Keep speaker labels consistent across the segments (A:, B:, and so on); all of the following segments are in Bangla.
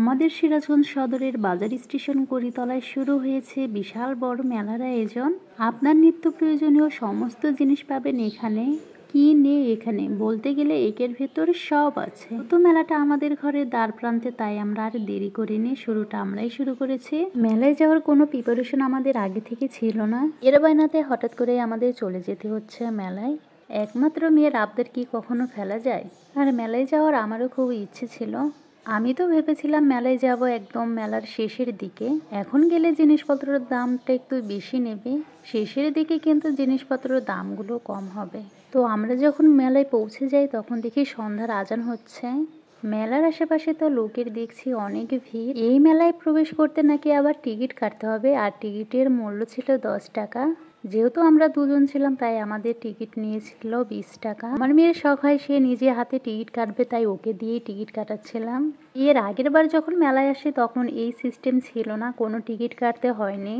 A: আমাদের সিরাজগঞ্জ সদরের বাজার স্টেশন করিতলায় শুরু হয়েছে বিশাল বড় মেলার আয়োজন। আপনার নিত্য প্রয়োজনীয় সমস্ত জিনিস পাবেন এখানে। কি নেই এখানে বলতে গেলে একের ভেতরে সব আছে। তো মেলাটা আমাদের ঘরের দ্বার প্রান্তে, তাই আমরা আর দেরি করিনি, শুরুটা আমরাই শুরু করেছি। মেলায় যাওয়ার কোনো প্রিপারেশন আমাদের আগে থেকে ছিল না, এর বায়নাতে হঠাৎ করে আমাদের চলে যেতে হচ্ছে মেলায়। একমাত্র মেয়ের আবদার কি কখনো ফেলা যায়? আর মেলায় যাওয়ার আমারও খুব ইচ্ছে ছিল। আমি তো ভেবেছিলাম মেলায় যাব একদম মেলার শেষের দিকে, এখন গেলে জিনিসপত্রের দামটা একটু বেশি নেবে, শেষের দিকে কিন্তু জিনিসপত্রের দামগুলো কম হবে। তো আমরা যখন মেলায় পৌঁছে যাই তখন দেখি সন্ধ্যার আজান হচ্ছে। মেলার আশেপাশে তো লোকের দেখছি অনেক ভিড়। এই মেলায় প্রবেশ করতে নাকি আবার টিকিট কাটতে হবে, আর টিকিটের মূল্য ছিল 10 টাকা। যেহেতু আমরা দুজন ছিলাম তাই আমাদের টিকিট নিয়েছিল 20 টাকা। আমার মেয়ের শখ হয় সে নিজে হাতে টিকিট কাটবে, তাই ওকে দিয়েই টিকিট কাটাচ্ছিলাম। এর আগের বার যখন মেলায় আসে তখন এই সিস্টেম ছিল না, কোনো টিকিট কাটতে হয়নি।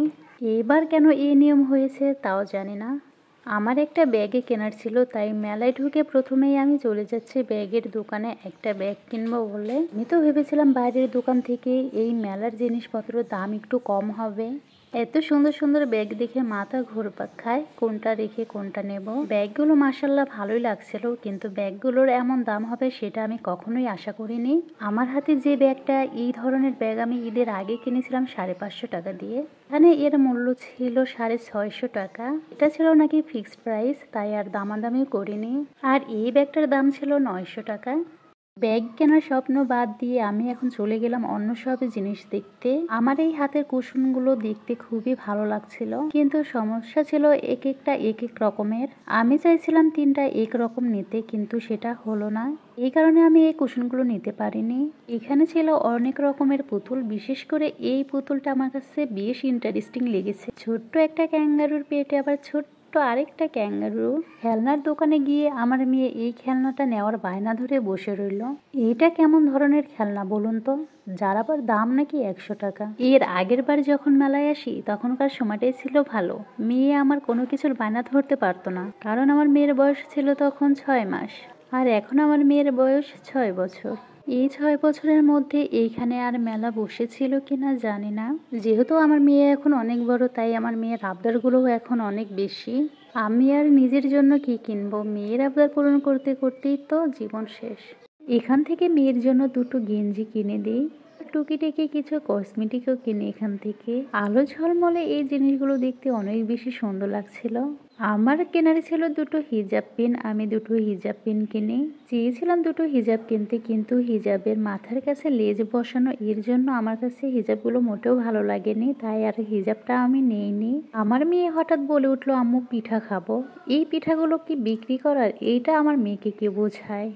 A: এবার কেন এই নিয়ম হয়েছে তাও জানি না। আমার একটা ব্যাগে কেনার ছিল, তাই মেলায় ঢুকে প্রথমেই আমি চলে যাচ্ছি ব্যাগের দোকানে একটা ব্যাগ কিনবো বলে। আমি তো ভেবেছিলাম বাইরের দোকান থেকে এই মেলার জিনিসপত্রের দাম একটু কম হবে। এত সুন্দর সুন্দর ব্যাগ দেখে মাথা ঘুরপাক খায়, কোনটা রেখে কোনটা নেব। ব্যাগগুলো মাশাআল্লাহ ভালোই লাগছিল, কিন্তু ব্যাগগুলোর এমন দাম হবে সেটা আমি কখনোই আশা করিনি। আমার হাতে যে ব্যাগটা, এই ধরনের ব্যাগ আমি ঈদের আগে কিনেছিলাম 550 টাকা দিয়ে, এখানে এর মূল্য ছিল 650 টাকা। এটা ছিল নাকি ফিক্সড প্রাইস, তাই আর দামাদামিও করিনি। আর এই ব্যাগটার দাম ছিল 900 টাকা। ব্যাগ কেনার স্বপ্ন বাদ দিয়ে আমি এখন চলে গেলাম অন্য সব জিনিস দেখতে। আমার এই হাতের কুশনগুলো দেখতে খুবই ভালো লাগছিল, কিন্তু সমস্যা ছিল এক একটা এক এক রকমের। আমি চাইছিলাম 3টা এক রকম নিতে, কিন্তু সেটা হলো না, এই কারণে আমি এই কুশনগুলো নিতে পারিনি। এখানে ছিল অনেক রকমের পুতুল, বিশেষ করে এই পুতুলটা আমার কাছে বেশ ইন্টারেস্টিং লেগেছে। ছোট্ট একটা ক্যাঙ্গারুর পেটে আবার ছোট্ট আরেকটা ক্যাঙ্গারু। খেলনার দোকানে গিয়ে আমার মেয়ে এই খেলনাটা নেওয়ার বায়না ধরে বসে রইল। এইটা কেমন ধরনের খেলনা বলুন তো, যার আবার দাম নাকি 100 টাকা। এর আগের বার যখন মেলায় আসি তখনকার সময়টাই ছিল ভালো, মেয়ে আমার কোনো কিছুর বায়না ধরতে পারতো না, কারণ আমার মেয়ের বয়স ছিল তখন 6 মাস, আর এখন আমার মেয়ের বয়স 6 বছর। এই 6 বছরের মধ্যে এইখানে আর মেলা বসেছিল কিনা জানি না। যেহেতু আমার মেয়ে এখন অনেক বড়, তাই আমার মেয়ের আবদারগুলোও এখন অনেক বেশি। আমি আর নিজের জন্য কি কিনবো, মেয়ের আবদার পূরণ করতে করতেই তো জীবন শেষ। এখান থেকে মেয়ের জন্য 2টো গেঞ্জি কিনে দিই, টুকিটাকি কিছু কসমেটিকও কিনে এখান থেকে। আলো ঝলমলে এই জিনিসগুলো দেখতে অনেক বেশি সুন্দর লাগছিল। আমার কেনার ছিল 2টো হিজাব পিন, আমি 2টো হিজাব পিন কিনি। চেয়েছিলাম 2টো হিজাব কিনতে, কিন্তু হিজাবের মাথার কাছে লেজ বসানো, এর জন্য আমার কাছে হিজাবগুলো মোটেও ভালো লাগেনি, তাই আর হিজাবটা আমি নেইনি। আমার মেয়ে হঠাৎ বলে উঠলো, আম্মু পিঠা খাবো। এই পিঠাগুলো কি বিক্রি করার? এইটা আমার মেয়েকে কে বোঝায়।